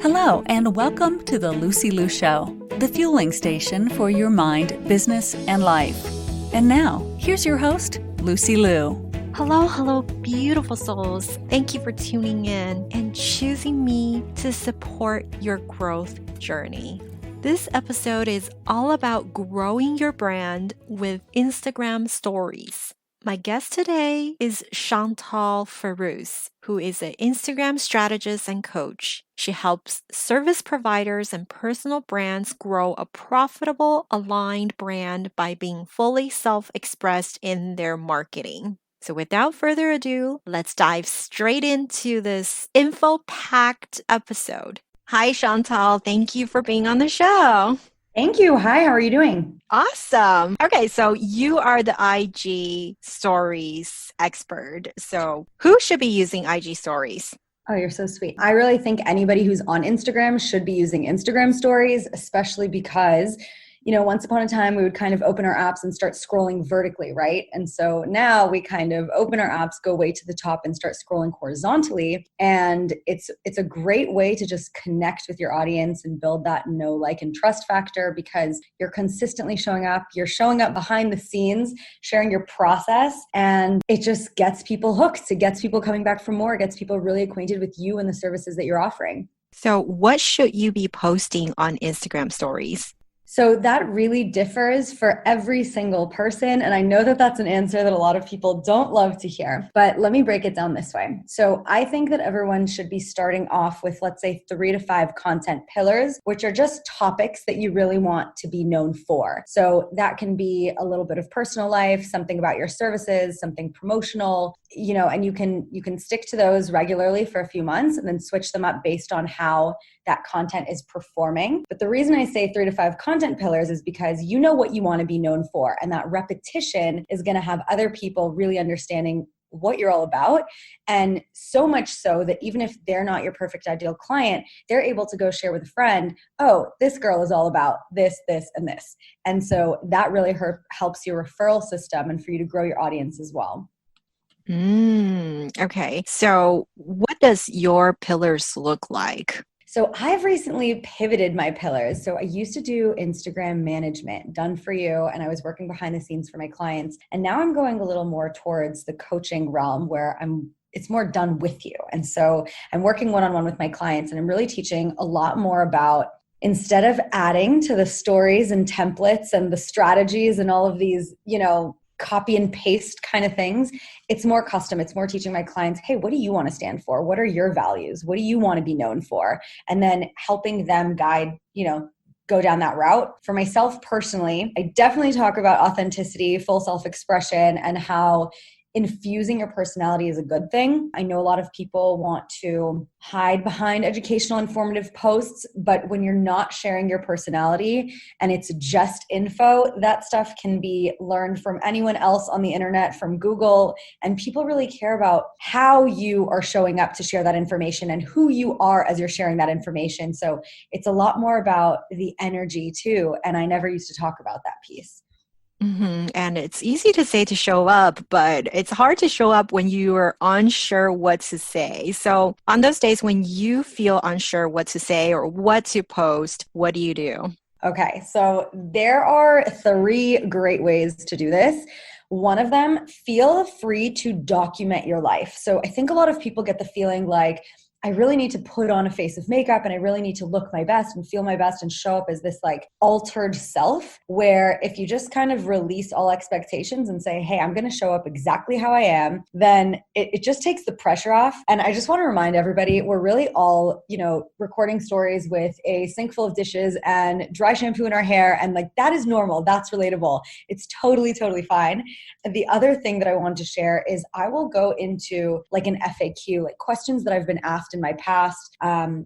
Hello, and welcome to the Lucy Liu Show, the fueling station for your mind, business, and life. And now, here's your host, Lucy Liu. Hello, beautiful souls. Thank you for tuning in and choosing me to support your growth journey. This episode is all about growing your brand with Instagram stories. My guest today is Chantal Firouz, who is an Instagram strategist and coach. She helps service providers and personal brands grow a profitable, aligned brand by being fully self-expressed in their marketing. So without further ado, let's dive straight into this info-packed episode. Hi, Chantal. Thank you for being on the show. Thank you. Hi, how are you doing? Awesome. Okay, so you are the IG stories expert. So who should be using IG stories? Oh, you're so sweet. I really think anybody who's on Instagram should be using Instagram stories, especially because once upon a time, we would kind of open our apps and start scrolling vertically, right? And so now we kind of open our apps, go way to the top and start scrolling horizontally. And it's a great way to just connect with your audience and build that know, like, and trust factor because you're consistently showing up. You're showing up behind the scenes, sharing your process, and it just gets people hooked. It gets people coming back for more. It gets people really acquainted with you and the services that you're offering. So what should you be posting on Instagram stories? So that really differs for every single person. And I know that that's an answer that a lot of people don't love to hear, but let me break it down this way. So I think that everyone should be starting off with, let's say, 3 to 5 content pillars, which are just topics that you really want to be known for. So that can be a little bit of personal life, something about your services, something promotional, and you can stick to those regularly for a few months and then switch them up based on how that content is performing. But the reason I say 3 to 5 content pillars is because you know what you want to be known for. And that repetition is going to have other people really understanding what you're all about. And so much so that even if they're not your perfect ideal client, they're able to go share with a friend, oh, this girl is all about this, this, and this. And so that really helps your referral system and for you to grow your audience as well. Okay. So what does your pillars look like? So I've recently pivoted my pillars. So I used to do Instagram management, done for you, and I was working behind the scenes for my clients. And now I'm going a little more towards the coaching realm where it's more done with you. And so I'm working one-on-one with my clients and I'm really teaching a lot more about, instead of adding to the stories and templates and the strategies and all of these, copy and paste kind of things, it's more custom. It's more teaching my clients, hey, what do you want to stand for? What are your values? What do you want to be known for? And then helping them guide, go down that route. For myself personally, I definitely talk about authenticity, full self-expression, and how infusing your personality is a good thing. I know a lot of people want to hide behind educational, informative posts, but when you're not sharing your personality and it's just info, that stuff can be learned from anyone else on the internet, from Google, and people really care about how you are showing up to share that information and who you are as you're sharing that information. So it's a lot more about the energy too, and I never used to talk about that piece. And it's easy to say to show up, but it's hard to show up when you are unsure what to say. So on those days when you feel unsure what to say or what to post, what do you do? Okay, so there are 3 great ways to do this. One of them, feel free to document your life. So I think a lot of people get the feeling like, I really need to put on a face of makeup and I really need to look my best and feel my best and show up as this like altered self, where if you just kind of release all expectations and say, hey, I'm going to show up exactly how I am, then it just takes the pressure off. And I just want to remind everybody, we're really all, recording stories with a sink full of dishes and dry shampoo in our hair. And like, that is normal. That's relatable. It's totally, totally fine. And the other thing that I want to share is I will go into like an FAQ, like questions that I've been asked in my past,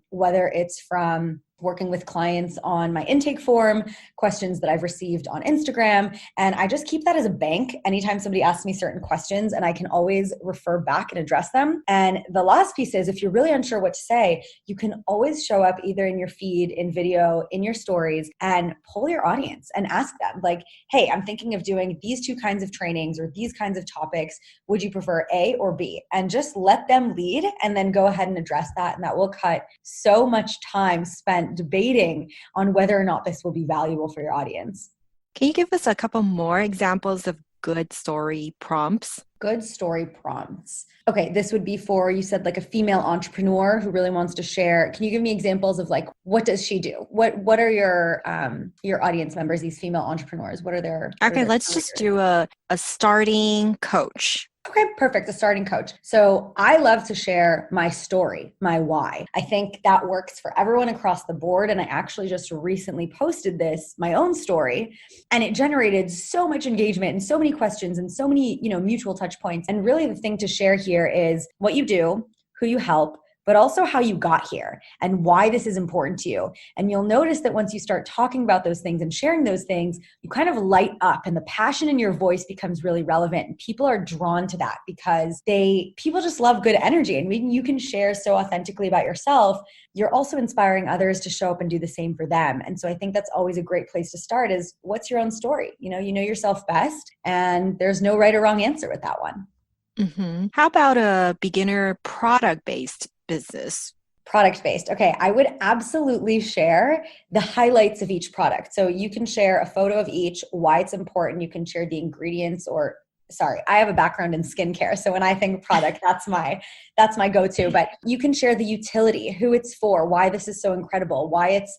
whether it's from working with clients on my intake form, questions that I've received on Instagram. And I just keep that as a bank anytime somebody asks me certain questions, and I can always refer back and address them. And the last piece is, if you're really unsure what to say, you can always show up either in your feed, in video, in your stories, and poll your audience and ask them like, hey, I'm thinking of doing these 2 kinds of trainings or these kinds of topics. Would you prefer A or B? And just let them lead and then go ahead and address that. And that will cut so much time spent debating on whether or not this will be valuable for your audience. Can you give us a couple more examples of good story prompts? Good story prompts. Okay, this would be for, you said like a female entrepreneur who really wants to share. Can you give me examples of like, what does she do? What are your audience members, these female entrepreneurs? What are their Let's just do a starting coach. Okay, perfect. A starting coach. So I love to share my story, my why. I think that works for everyone across the board. And I actually just recently posted my own story, and it generated so much engagement and so many questions and so many, mutual touch points. And really the thing to share here is what you do, who you help, but also how you got here and why this is important to you. And you'll notice that once you start talking about those things and sharing those things, you kind of light up and the passion in your voice becomes really relevant. And people are drawn to that because people just love good energy. And when you can share so authentically about yourself, you're also inspiring others to show up and do the same for them. And so I think that's always a great place to start is, what's your own story? You know yourself best, and there's no right or wrong answer with that one. Mm-hmm. How about a beginner product-based business? Product-based. Okay, I would absolutely share the highlights of each product. So you can share a photo of each, why it's important. You can share the ingredients I have a background in skincare. So when I think product, that's my go-to, but you can share the utility, who it's for, why this is so incredible, why it's,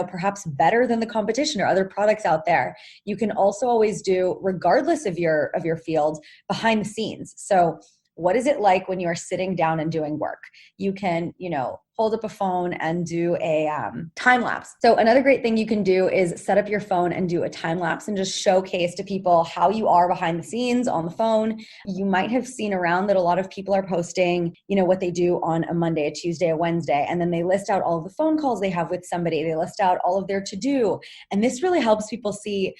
perhaps better than the competition or other products out there. You can also always do, regardless of your field, behind the scenes. So what is it like when you are sitting down and doing work? You can, hold up a phone and do a time lapse. So another great thing you can do is set up your phone and do a time lapse and just showcase to people how you are behind the scenes on the phone. You might have seen around that a lot of people are posting, what they do on a Monday, a Tuesday, a Wednesday, and then they list out all of the phone calls they have with somebody. They list out all of their to-do. And this really helps people see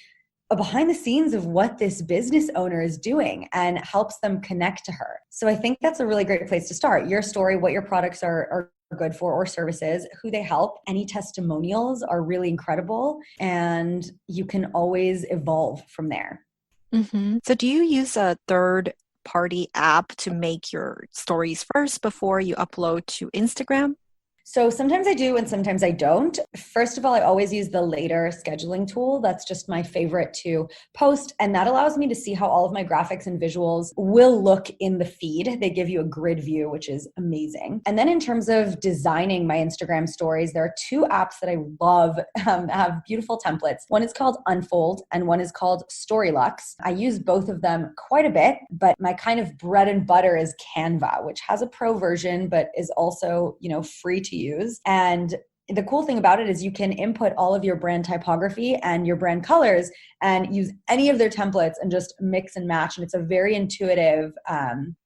a behind the scenes of what this business owner is doing and helps them connect to her. So I think that's a really great place to start. Your story, what your products are good for or services, who they help. Any testimonials are really incredible, and you can always evolve from there. Mm-hmm. So do you use a third-party app to make your stories first before you upload to Instagram? So sometimes I do and sometimes I don't. First of all, I always use the Later scheduling tool. That's just my favorite to post. And that allows me to see how all of my graphics and visuals will look in the feed. They give you a grid view, which is amazing. And then in terms of designing my Instagram stories, there are 2 apps that I love, have beautiful templates. One is called Unfold and one is called Storylux. I use both of them quite a bit, but my kind of bread and butter is Canva, which has a pro version, but is also, free to use. And the cool thing about it is you can input all of your brand typography and your brand colors and use any of their templates and just mix and match. And it's a very intuitive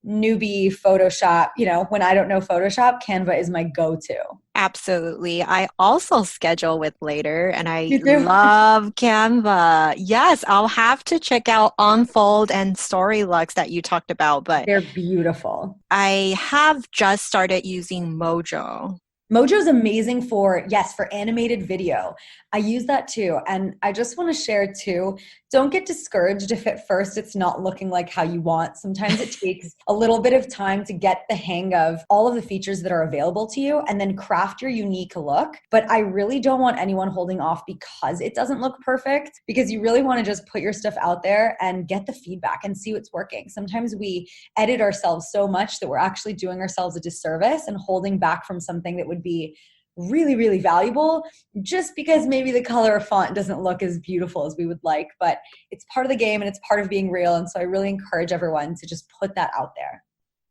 newbie Photoshop. When I don't know Photoshop, Canva is my go-to. Absolutely. I also schedule with Later, and I love Canva. Yes, I'll have to check out Unfold and Storylux that you talked about, but they're beautiful. I have just started using Mojo. Mojo is amazing for animated video. I use that too. And I just want to share too, don't get discouraged if at first it's not looking like how you want. Sometimes it takes a little bit of time to get the hang of all of the features that are available to you and then craft your unique look. But I really don't want anyone holding off because it doesn't look perfect, because you really want to just put your stuff out there and get the feedback and see what's working. Sometimes we edit ourselves so much that we're actually doing ourselves a disservice and holding back from something that would be really, really valuable just because maybe the color or font doesn't look as beautiful as we would like. But it's part of the game and it's part of being real. And so I really encourage everyone to just put that out there.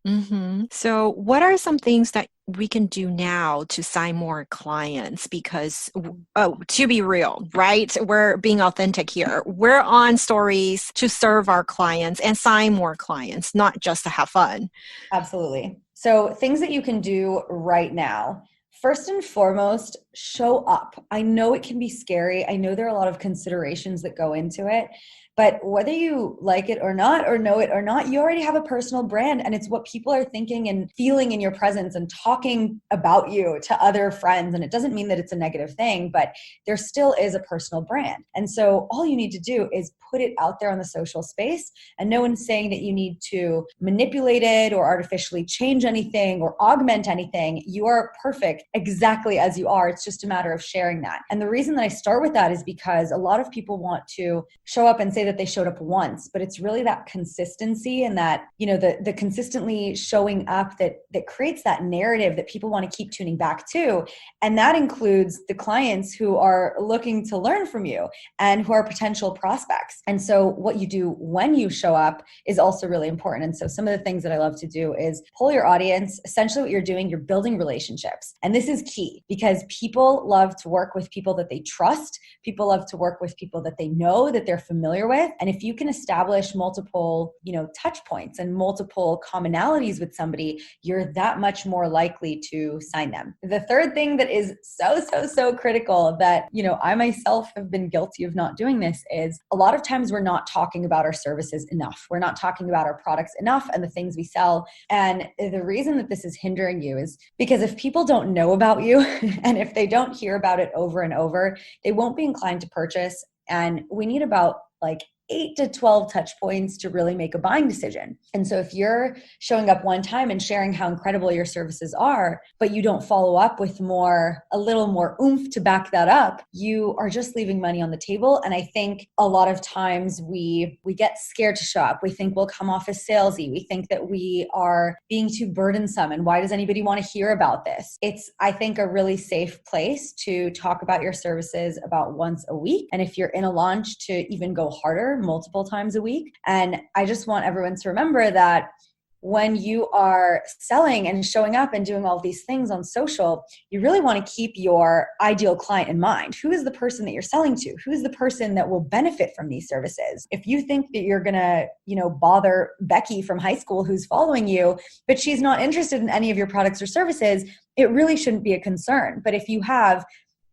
Mm-hmm. So what are some things that we can do now to sign more clients? Because, to be real, right? We're being authentic here. We're on stories to serve our clients and sign more clients, not just to have fun. Absolutely. So things that you can do right now. First and foremost, show up. I know it can be scary. I know there are a lot of considerations that go into it, but whether you like it or not, or know it or not, you already have a personal brand, and it's what people are thinking and feeling in your presence and talking about you to other friends. And it doesn't mean that it's a negative thing, but there still is a personal brand. And so all you need to do is put it out there on the social space, and no one's saying that you need to manipulate it or artificially change anything or augment anything. You are perfect exactly as you are. It's just a matter of sharing that. And the reason that I start with that is because a lot of people want to show up and say that they showed up once, but it's really that consistency and that, the consistently showing up that creates that narrative that people want to keep tuning back to. And that includes the clients who are looking to learn from you and who are potential prospects. And so what you do when you show up is also really important. And so some of the things that I love to do is pull your audience. Essentially what you're doing, you're building relationships. And this is key because people love to work with people that they trust. People love to work with people that they know, that they're familiar with. And if you can establish multiple, touch points and multiple commonalities with somebody, you're that much more likely to sign them. The third thing that is so critical that, I myself have been guilty of not doing this is a lot of times we're not talking about our services enough. We're not talking about our products enough and the things we sell. And the reason that this is hindering you is because if people don't know about you and if they don't hear about it over and over, they won't be inclined to purchase. And we need about 8 to 12 touch points to really make a buying decision. And so if you're showing up one time and sharing how incredible your services are, but you don't follow up with a little more oomph to back that up, you are just leaving money on the table. And I think a lot of times we get scared to show up. We think we'll come off as salesy. We think that we are being too burdensome. And why does anybody want to hear about this? It's, I think, a really safe place to talk about your services about once a week. And if you're in a launch, to even go harder multiple times a week. And I just want everyone to remember that when you are selling and showing up and doing all these things on social, you really want to keep your ideal client in mind. Who is the person that you're selling to? Who is the person that will benefit from these services? If you think that you're going to, bother Becky from high school who's following you, but she's not interested in any of your products or services, it really shouldn't be a concern. But if you have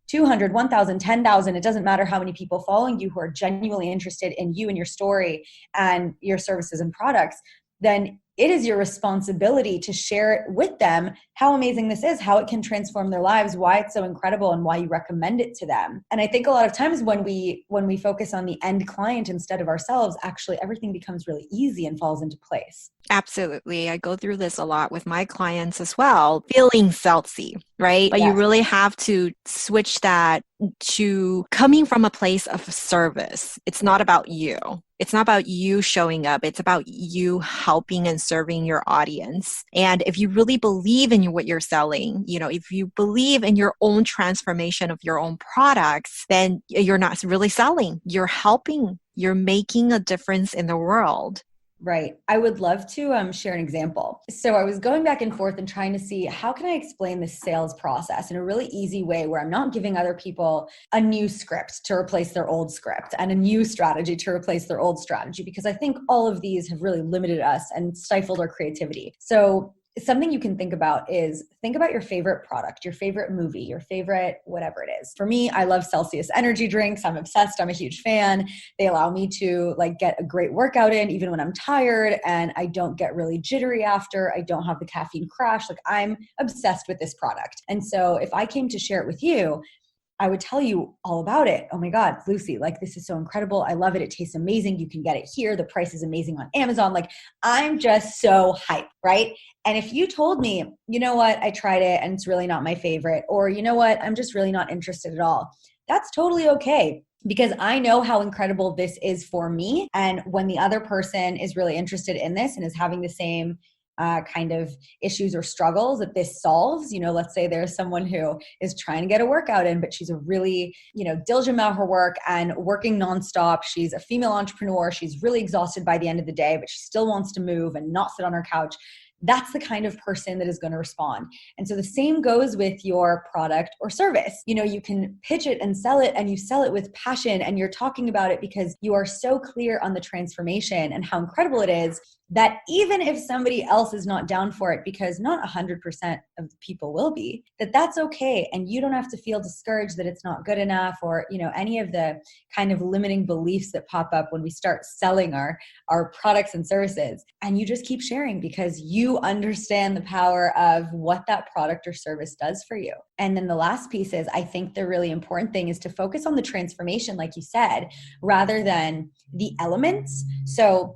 200, 1,000, 10,000, it doesn't matter how many people following you who are genuinely interested in you and your story and your services and products, then it is your responsibility to share it with them how amazing this is, how it can transform their lives, why it's so incredible, and why you recommend it to them. And I think a lot of times when we focus on the end client instead of ourselves, actually everything becomes really easy and falls into place. Absolutely. I go through this a lot with my clients as well, feeling salesy, right? But Yes. You really have to switch that to coming from a place of service. It's not about you. It's not about you showing up. It's about you helping and serving your audience. And if you really believe in what you're selling, if you believe in your own transformation of your own products, then you're not really selling. You're helping. You're making a difference in the world. Right. I would love to share an example. So I was going back and forth and trying to see how can I explain the sales process in a really easy way where I'm not giving other people a new script to replace their old script and a new strategy to replace their old strategy, because I think all of these have really limited us and stifled our creativity. So something you can think about is think about your favorite product, your favorite movie, your favorite whatever it is. For me, I love Celsius energy drinks. I'm obsessed. I'm a huge fan. They allow me to get a great workout in even when I'm tired, and I don't get really jittery after. I don't have the caffeine crash. I'm obsessed with this product. And so if I came to share it with you, I would tell you all about it. Oh my God, Lucy, this is so incredible. I love it. It tastes amazing. You can get it here. The price is amazing on Amazon. I'm just so hyped, right? And if you told me, you know what, I tried it and it's really not my favorite, or you know what, I'm just really not interested at all, that's totally okay. Because I know how incredible this is for me. And when the other person is really interested in this and is having the same kind of issues or struggles that this solves. Let's say there's someone who is trying to get a workout in, but she's a really, diligent about her work and working nonstop. She's a female entrepreneur. She's really exhausted by the end of the day, but she still wants to move and not sit on her couch. That's the kind of person that is going to respond. And so the same goes with your product or service. You can pitch it and sell it, and you sell it with passion, and you're talking about it because you are so clear on the transformation and how incredible it is. that even if somebody else is not down for it, because not 100% of the people will be, that's okay. And you don't have to feel discouraged that it's not good enough, or, any of the kind of limiting beliefs that pop up when we start selling our products and services. And you just keep sharing because you understand the power of what that product or service does for you. And then the last piece is, I think the really important thing is to focus on the transformation, like you said, rather than the elements. So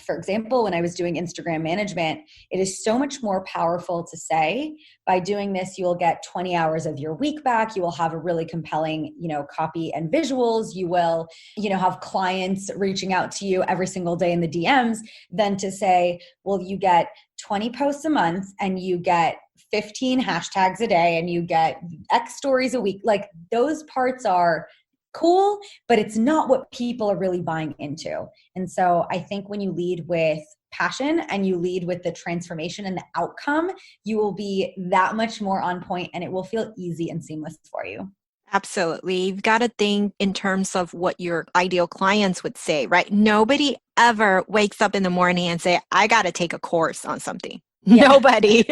for example, when I was doing Instagram management, it is so much more powerful to say, by doing this, you will get 20 hours of your week back. You will have a really compelling, copy and visuals. You will, have clients reaching out to you every single day in the DMs, than to say, well, you get 20 posts a month and you get 15 hashtags a day and you get X stories a week. Like, those parts are cool, but it's not what people are really buying into. And so I think when you lead with passion and you lead with the transformation and the outcome, you will be that much more on point, and it will feel easy and seamless for you. Absolutely. You've got to think in terms of what your ideal clients would say, right? Nobody ever wakes up in the morning and say, I got to take a course on something. Yeah. Nobody.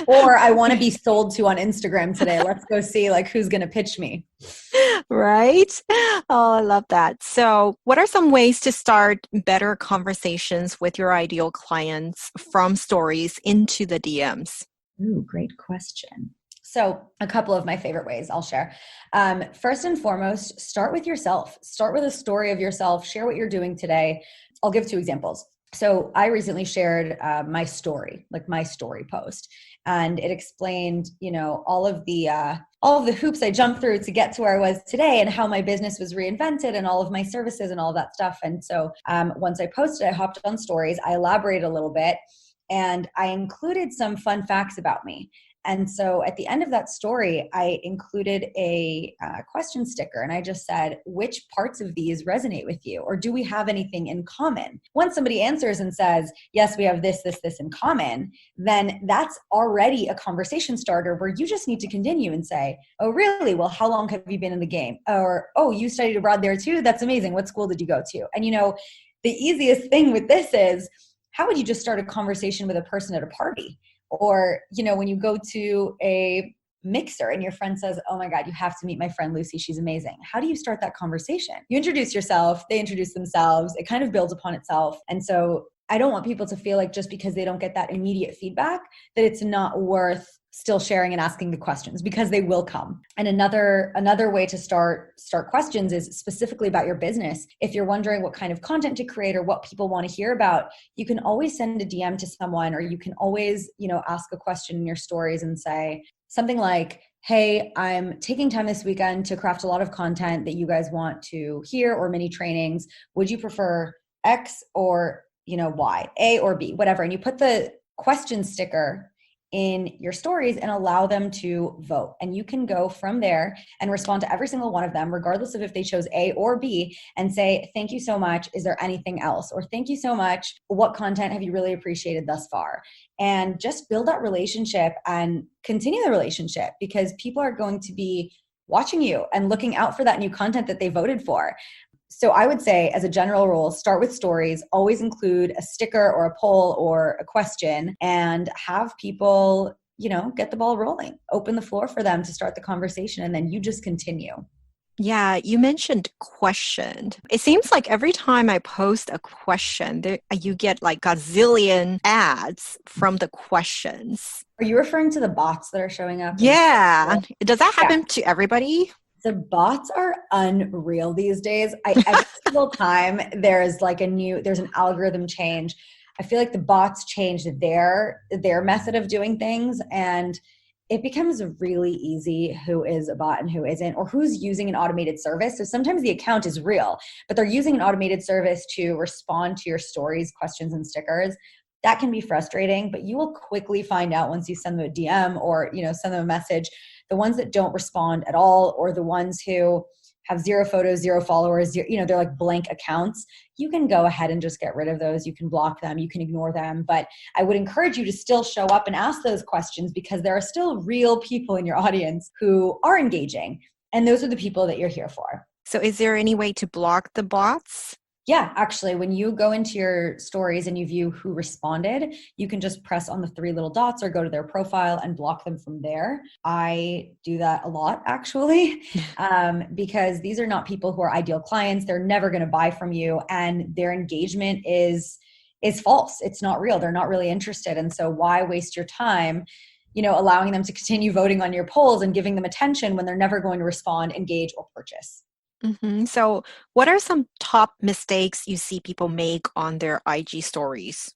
Or I want to be sold to on Instagram today. Let's go see who's going to pitch me. Right? Oh, I love that. So what are some ways to start better conversations with your ideal clients from stories into the DMs? Ooh, great question. So a couple of my favorite ways I'll share. First and foremost, start with yourself. Start with a story of yourself. Share what you're doing today. I'll give 2 examples. So I recently shared my story post, and it explained, all of the hoops I jumped through to get to where I was today, and how my business was reinvented, and all of my services and all of that stuff. And so once I posted, I hopped on stories, I elaborated a little bit, and I included some fun facts about me. And so at the end of that story, I included a question sticker, and I just said, which parts of these resonate with you? Or do we have anything in common? Once somebody answers and says, yes, we have this in common, then that's already a conversation starter where you just need to continue and say, oh, really? Well, how long have you been in the game? Or, oh, you studied abroad there too? That's amazing. What school did you go to? And the easiest thing with this is, how would you just start a conversation with a person at a party? Or, when you go to a mixer and your friend says, oh my God, you have to meet my friend Lucy, she's amazing. How do you start that conversation? You introduce yourself, they introduce themselves, it kind of builds upon itself. And so I don't want people to feel like just because they don't get that immediate feedback, that it's not worth still sharing and asking the questions, because they will come. And another way to start questions is specifically about your business. If you're wondering what kind of content to create or what people want to hear about, you can always send a DM to someone, or you can always, ask a question in your stories and say something like, hey, I'm taking time this weekend to craft a lot of content that you guys want to hear, or mini trainings. Would you prefer X or, Y, A or B, whatever. And you put the question sticker in your stories and allow them to vote. And you can go from there and respond to every single one of them, regardless of if they chose A or B, and say, thank you so much. Is there anything else? Or thank you so much. What content have you really appreciated thus far? And just build that relationship and continue the relationship, because people are going to be watching you and looking out for that new content that they voted for. So I would say, as a general rule, start with stories, always include a sticker or a poll or a question, and have people, get the ball rolling, open the floor for them to start the conversation, and then you just continue. Yeah, you mentioned question. It seems like every time I post a question, you get like gazillion ads from the questions. Are you referring to the bots that are showing up? Yeah. Does that happen to everybody? The bots are unreal these days. Every single time there's an algorithm change, I feel like the bots change their method of doing things, and it becomes really easy who is a bot and who isn't, or who's using an automated service. So sometimes the account is real, but they're using an automated service to respond to your stories, questions, and stickers. That can be frustrating, but you will quickly find out once you send them a DM or, send them a message, the ones that don't respond at all, or the ones who have 0 photos, 0 followers, they're like blank accounts. You can go ahead and just get rid of those. You can block them, you can ignore them, but I would encourage you to still show up and ask those questions, because there are still real people in your audience who are engaging, and those are the people that you're here for. So is there any way to block the bots? Yeah, actually, when you go into your stories and you view who responded, you can just press on the three little dots or go to their profile and block them from there. I do that a lot, actually, because these are not people who are ideal clients. They're never going to buy from you, and their engagement is false. It's not real. They're not really interested. And so why waste your time, allowing them to continue voting on your polls and giving them attention when they're never going to respond, engage, or purchase? So, what are some top mistakes you see people make on their IG stories?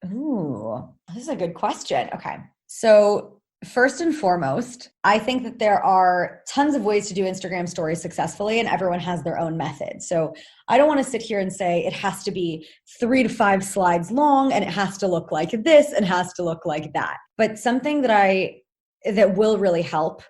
Ooh, this is a good question. Okay. So, first and foremost, I think that there are tons of ways to do Instagram stories successfully, and everyone has their own method. So, I don't want to sit here and say it has to be 3 to 5 slides long and it has to look like this and has to look like that. But something that will really help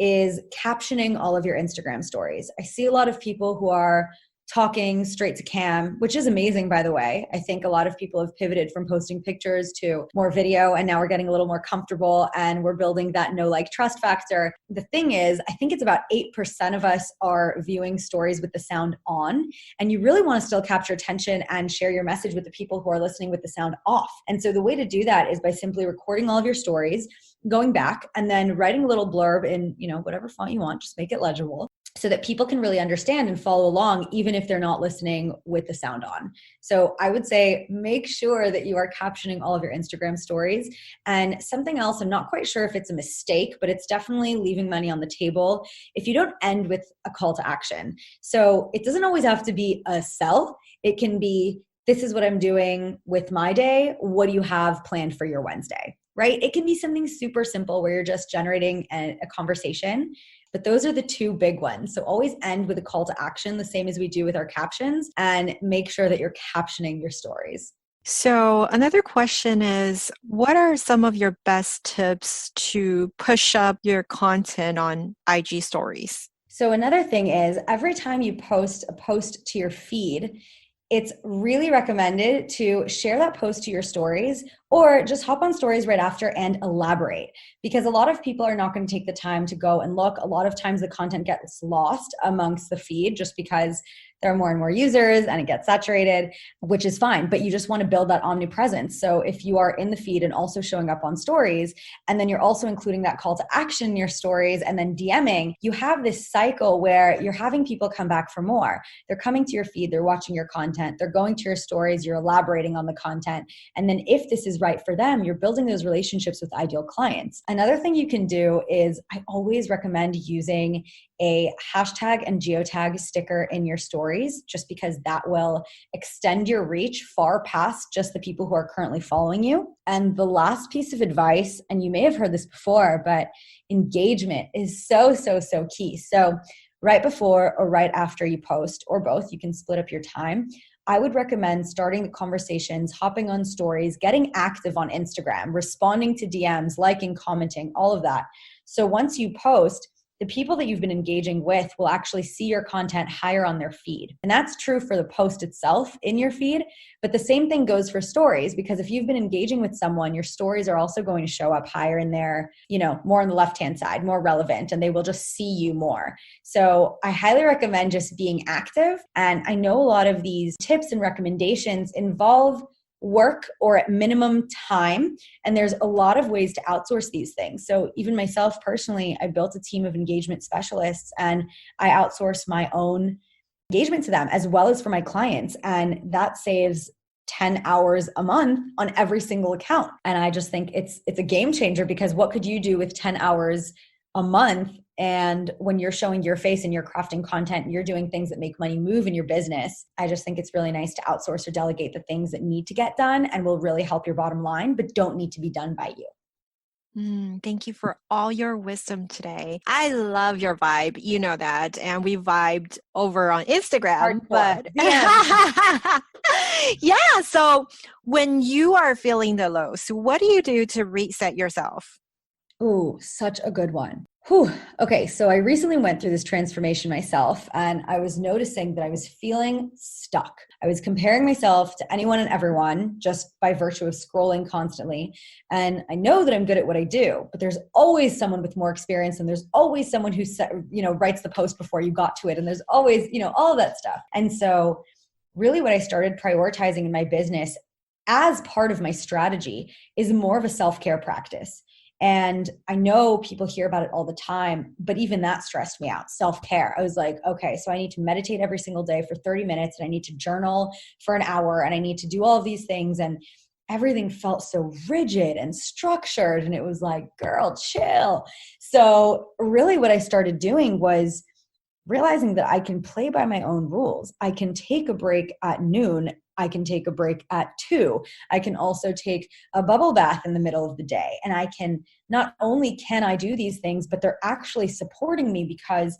is captioning all of your Instagram stories. I see a lot of people who are talking straight to cam, which is amazing, by the way. I think a lot of people have pivoted from posting pictures to more video, and now we're getting a little more comfortable and we're building that know, like, trust factor. The thing is, I think it's about 8% of us are viewing stories with the sound on, and you really want to still capture attention and share your message with the people who are listening with the sound off. And so the way to do that is by simply recording all of your stories, going back, and then writing a little blurb in, whatever font you want, just make it legible, so that people can really understand and follow along, even if they're not listening with the sound on. So I would say make sure that you are captioning all of your Instagram stories. And something else, I'm not quite sure if it's a mistake, but it's definitely leaving money on the table if you don't end with a call to action. So it doesn't always have to be a sell. It can be, this is what I'm doing with my day. What do you have planned for your Wednesday? Right? It can be something super simple where you're just generating a conversation. But those are the two big ones. So always end with a call to action, the same as we do with our captions, and make sure that you're captioning your stories. So another question is, what are some of your best tips to push up your content on IG stories? So another thing is, every time you post a post to your feed, it's really recommended to share that post to your stories, or just hop on stories right after and elaborate, because a lot of people are not going to take the time to go and look. A lot of times the content gets lost amongst the feed just because there are more and more users and it gets saturated, which is fine, but you just want to build that omnipresence. So if you are in the feed and also showing up on stories, and then you're also including that call to action in your stories and then DMing, you have this cycle where you're having people come back for more. They're coming to your feed, they're watching your content, they're going to your stories, you're elaborating on the content. And then if this is right for them, you're building those relationships with ideal clients. Another thing you can do is, I always recommend using a hashtag and geotag sticker in your stories, just because that will extend your reach far past just the people who are currently following you. And the last piece of advice, and you may have heard this before, but engagement is so key. So right before or right after you post, or both, you can split up your time. I would recommend starting the conversations, hopping on stories, getting active on Instagram, responding to DMs, liking, commenting, all of that. So once you post, the people that you've been engaging with will actually see your content higher on their feed. And that's true for the post itself in your feed, but the same thing goes for stories, because if you've been engaging with someone, your stories are also going to show up higher in their, more on the left-hand side, more relevant, and they will just see you more. So I highly recommend just being active. And I know a lot of these tips and recommendations involve work, or at minimum time. And there's a lot of ways to outsource these things. So even myself personally, I built a team of engagement specialists, and I outsource my own engagement to them as well as for my clients. And that saves 10 hours a month on every single account. And I just think it's a game changer, because what could you do with 10 hours a month? And when you're showing your face and you're crafting content and you're doing things that make money move in your business, I just think it's really nice to outsource or delegate the things that need to get done and will really help your bottom line, but don't need to be done by you. Thank you for all your wisdom today. I love your vibe. You know that. And we vibed over on Instagram. But yeah. So when you are feeling the lows, what do you do to reset yourself? Ooh, such a good one. Okay, so I recently went through this transformation myself, and I was noticing that I was feeling stuck. I was comparing myself to anyone and everyone just by virtue of scrolling constantly. And I know that I'm good at what I do, but there's always someone with more experience, and there's always someone who writes the post before you got to it, and there's always, all of that stuff. And so really what I started prioritizing in my business as part of my strategy is more of a self-care practice. And I know people hear about it all the time, but even that stressed me out. Self-care. I was like, okay, so I need to meditate every single day for 30 minutes and I need to journal for an hour and I need to do all of these things. And everything felt so rigid and structured. And it was like, girl, chill. So really what I started doing was realizing that I can play by my own rules. I can take a break at noon. I can take a break at 2. I can also take a bubble bath in the middle of the day. And I can, not only can I do these things, but they're actually supporting me, because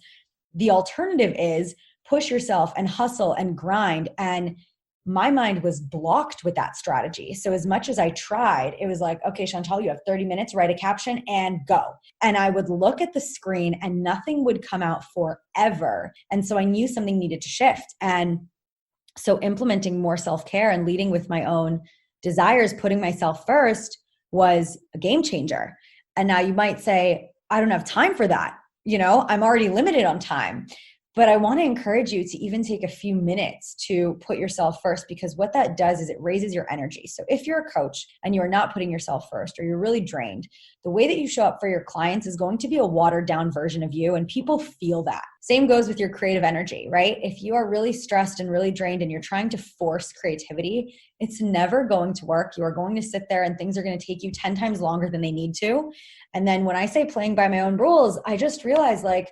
the alternative is push yourself and hustle and grind. And my mind was blocked with that strategy. So as much as I tried, it was like, okay, Chantal, you have 30 minutes, write a caption and go. And I would look at the screen and nothing would come out forever. And so I knew something needed to shift. And so implementing more self-care and leading with my own desires, putting myself first, was a game changer. And now you might say, I don't have time for that. I'm already limited on time. But I want to encourage you to even take a few minutes to put yourself first, because what that does is it raises your energy. So if you're a coach and you are not putting yourself first, or you're really drained, the way that you show up for your clients is going to be a watered down version of you, and people feel that. Same goes with your creative energy, right? If you are really stressed and really drained and you're trying to force creativity, it's never going to work. You are going to sit there and things are going to take you 10 times longer than they need to. And then when I say playing by my own rules, I just realized, like,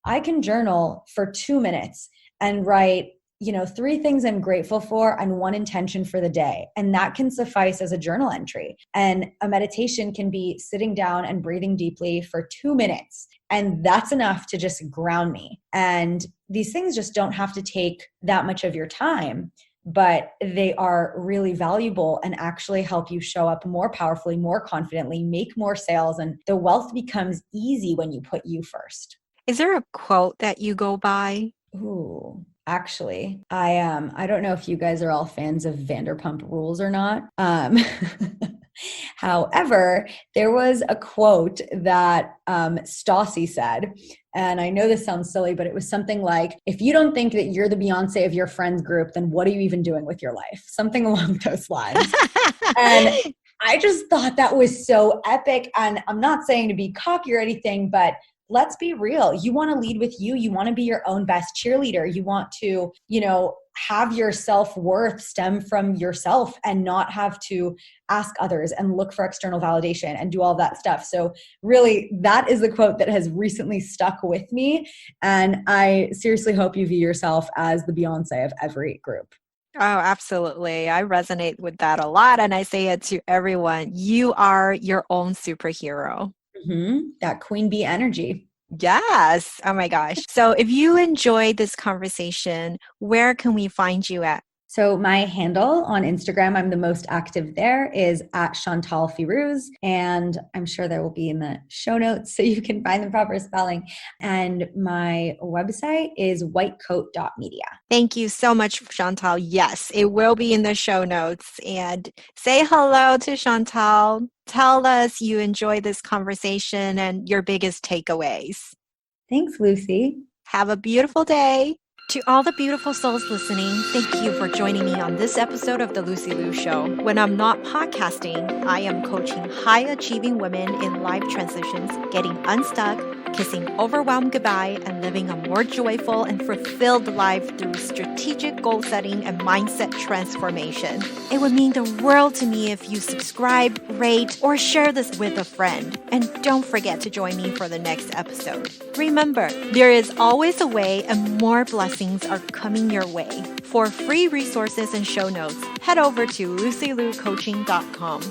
I can journal for 2 minutes and write, 3 things I'm grateful for and 1 intention for the day. And that can suffice as a journal entry. And a meditation can be sitting down and breathing deeply for 2 minutes. And that's enough to just ground me. And these things just don't have to take that much of your time, but they are really valuable and actually help you show up more powerfully, more confidently, make more sales. And the wealth becomes easy when you put you first. Is there a quote that you go by? Ooh, actually, I don't know if you guys are all fans of Vanderpump Rules or not. However, there was a quote that Stassi said, and I know this sounds silly, but it was something like, if you don't think that you're the Beyonce of your friends group, then what are you even doing with your life? Something along those lines. And I just thought that was so epic. And I'm not saying to be cocky or anything, but let's be real. You want to lead with you. You want to be your own best cheerleader. You want to, have your self-worth stem from yourself and not have to ask others and look for external validation and do all that stuff. So really, that is the quote that has recently stuck with me. And I seriously hope you view yourself as the Beyonce of every group. Oh, absolutely. I resonate with that a lot. And I say it to everyone. You are your own superhero. That queen bee energy. Yes. Oh my gosh. So if you enjoyed this conversation, where can we find you at? So my handle on Instagram, I'm the most active there, is at Chantal Firouz. And I'm sure there will be in the show notes so you can find the proper spelling. And my website is whitecoat.media. Thank you so much, Chantal. Yes, it will be in the show notes. And say hello to Chantal. Tell us you enjoyed this conversation and your biggest takeaways. Thanks, Lucy. Have a beautiful day. To all the beautiful souls listening, thank you for joining me on this episode of The Lucy Liu Show. When I'm not podcasting, I am coaching high-achieving women in life transitions, getting unstuck, kissing overwhelm goodbye, and living a more joyful and fulfilled life through strategic goal setting and mindset transformation. It would mean the world to me if you subscribe, rate, or share this with a friend. And don't forget to join me for the next episode. Remember, there is always a way, and more blessings are coming your way. For free resources and show notes, head over to lucylucoaching.com.